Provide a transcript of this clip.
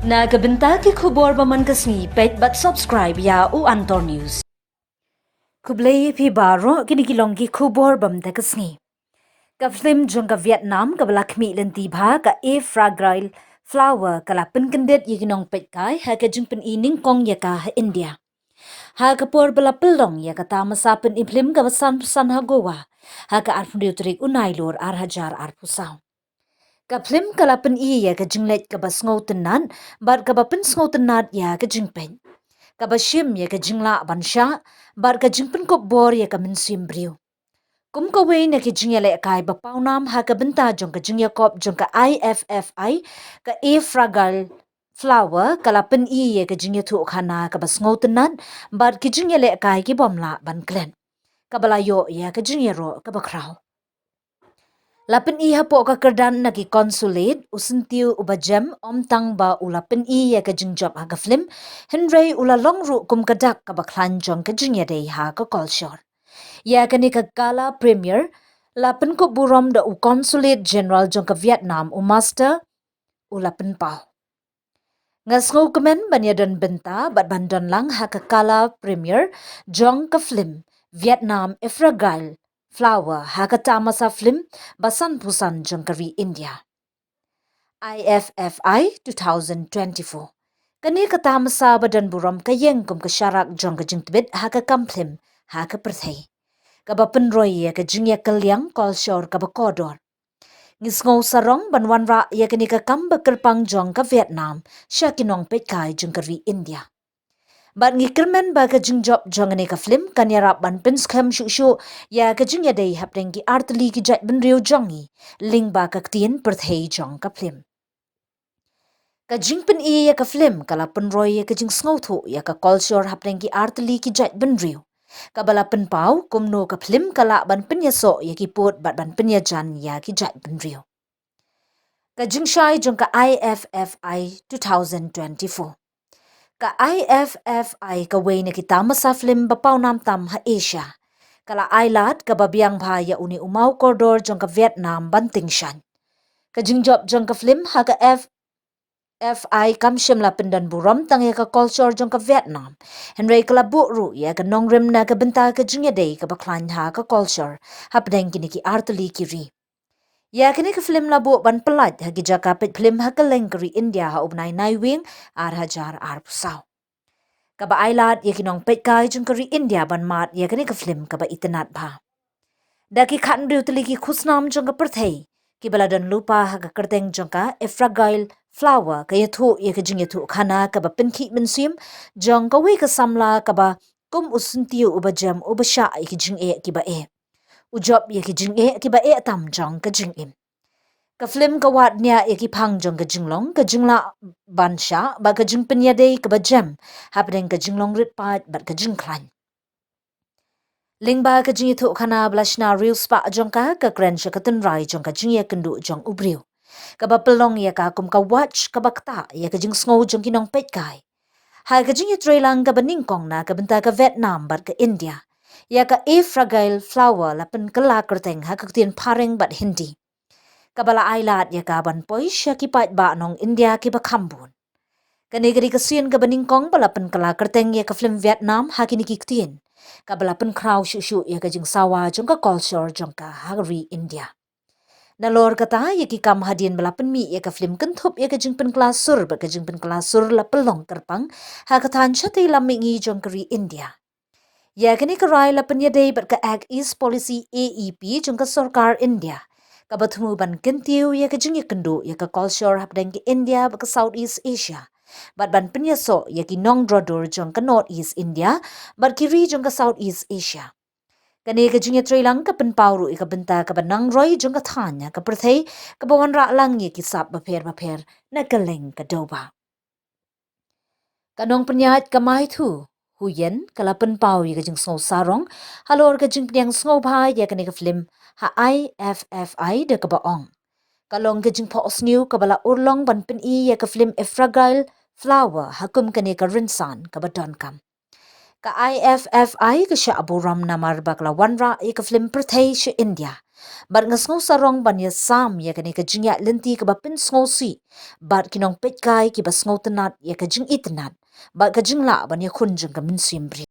Nagabenta ki khubor baman kasni pet but subscribe ya u Antor News. Kublay pi baro kinikilong ki khubor bam ta kasni. Ka film jong ka Vietnam ka balakmi lenti bha ka a fragile flower kala penkendet yiginong pet kai ha ka jingpen ining kong ya ka India. Ha ka por bala pelong ya ka tamasa pen implim ka basan pesan ha goa. Ha ka arfundiutrik unai lor arhajar arpusau. Ka film kalapan iya ka jinglet ka basngau tenan, bar ka bapen sngau tenat ya ka jingpen. Ka basyim ya ka jingla bansya, bar ka jingpen kop bor ya ka mensim briu. Kum ka wey na ki jingyale kai bapau nam ha ka benta jong ka jingya kop jong ka IFFI, ka A fragile flower kalapan iya ka jingya tu khana ka basngau tenan, bar ki jingyale kai ki bomla ban klen. Ka balayo ya ka jingya ro ka bakrau. Lapen i hapo ka kerdan na ki consulate usentiu ubajam om tang ba ulapen i ya ka jingjop ha ka film Henry ula longru kum kadak ka baklan jong ka jingya dei ha ka kolshor. Ya ka ni ka gala premier lapen ko burom da u consulate general jong ka Vietnam u master ulapen pau. Ngasngo kemen banyadan benta bat bandon lang ha ka gala premier jong ka film Vietnam Fragile Flower Hakata Masa Film Basan Pusan Jangkari India. IFFI 2024. Kani kata masa badan buram kayeng kum kesyarak jong ka jingtbit haka kamplim haka perthai. Kaba penroy ya ka jingya kaliang kolshor kaba kodor. Ngisngau sarong banwan ra ya kani ka kamba kerpang jong ka Vietnam syakinong petkai jangkari India. Bat ngi kermen ba ka jingjop jongane ka film kan yarap ban penskam shu ya ka jingya dei hapdeng ki artli ki jat ben riu jongi ling ba ka ktien perthei jong ka film. Ka jingpen i ya ka film kala penroy ya ka jing sngow thu ya ka kolshor hapdeng ki artli ki jat ben riu. Ka bala penpau kumno ka film kala ban penyaso ya ki pot bat ban penyajan ya ki jat ben riu. Ka jingshai jong ka IFFI 2024. Ka IFFI ka way na kita masa film bapaw nam tam ha Asia. Kala ailat ka babiang bhaya uni umaw koridor jong ka Vietnam banting shan. Ka jingjob jong ka film ha ka FFI kam shimla pendan buram tang ya ka culture jong ka Vietnam. Henry kala ru ya ka nongrim na ka benta ka jingya day ka baklan ha ka culture. Hapdeng kini ki artali kiri. Ya kini ke film labu ban pelat hagi jakapit film ha kelengkeri India ha ubnai naiwing ar hajar ar pusau. Kaba ailat ya kinong petkai jengkeri India ban mat ya kini ke film kaba itenat ba. Daki khan riu teliki khusnam jengka perthei ki baladan lupa ha ka kerteng jengka fragile flower ka yathu ya ke jing yathu khana kaba penki mensim jong ka wi ka samla kaba kum usuntiu ubajam ubasha ki jing e ki ba e. Ujob ya ki jing e ki ba e tam jong ka jing im. Ka film ka wat niya ya ki pang jong ka jinglong ka jingla bansha ba ka jing penya day ka ba jam hapdeng ka jinglong rit pat bat ka jing klan. Lingba ka jing ithu khana blashna real spa jong ka kren sha ka tun rai jong ka jing ya kendu jong ubriu. Ka ba pelong ya ka kum ka watch ka bakta ya ka jing sngow jong kinong pet kai. Ha ka jing trailang ka ba ningkong na ka benta ka Vietnam bat ka India. Ya ka a fragile flower la pen kala kerteng ha ka tien paring bat Hindi. Kabala ailat ya kaban poi sya kipat ba nong India ki ba kambun. Kanigari kasian ka baningkong balapan kala kerteng ya ka film Vietnam ha kini kiktien. Kabalapan kraw syu ya ka jing sawa jong ka culture jong ka hagri India. Nalor kata ya ki kam hadien balapan mi ya ka film kentup ya ka jing pen kelasur ba ka jing pen kelasur la pelong kerpang ha ka tan syati lamingi jong kari India. Ya kini kerai la penyadai bat ka Act East Policy AEP jong ka Sarkar India. Kabatmu ban kentiu ya ka jing kendu ya ka culture hapdeng ki India ba ka Southeast Asia. Bat ban penyaso ya ki nong drodur jong ka Northeast India bat kiri jong ka Southeast Asia. Kani ka jing trailang ka penpauru ka benta ka banang roy jong ka thanya ka perthei ka bawan ra lang ya ki sap baper na kaleng ka doba. Kanong penyat ka mai thu huyen kala penpau ya ka jing snow sarong halor ka jing piang snow ba ya ka ni ka film ha IFFI de ka baong. Kalong ka jing po osniu ka bala urlong ban pen i ya ka film a fragile flower hakum ka ni ka rinsan ka badon kam. Ka IFFI ka sya aburam na marbak la wanra ya ka film perthei sya India. Bat ngasngau sarong ban ya sam ya kani ka jing ya lenti ka bapin sngo si. Bat kinong pet kai ki ba sngo tenat ya ka jing itenat. Bat ka jing la ban ya khun jing ka min simbri.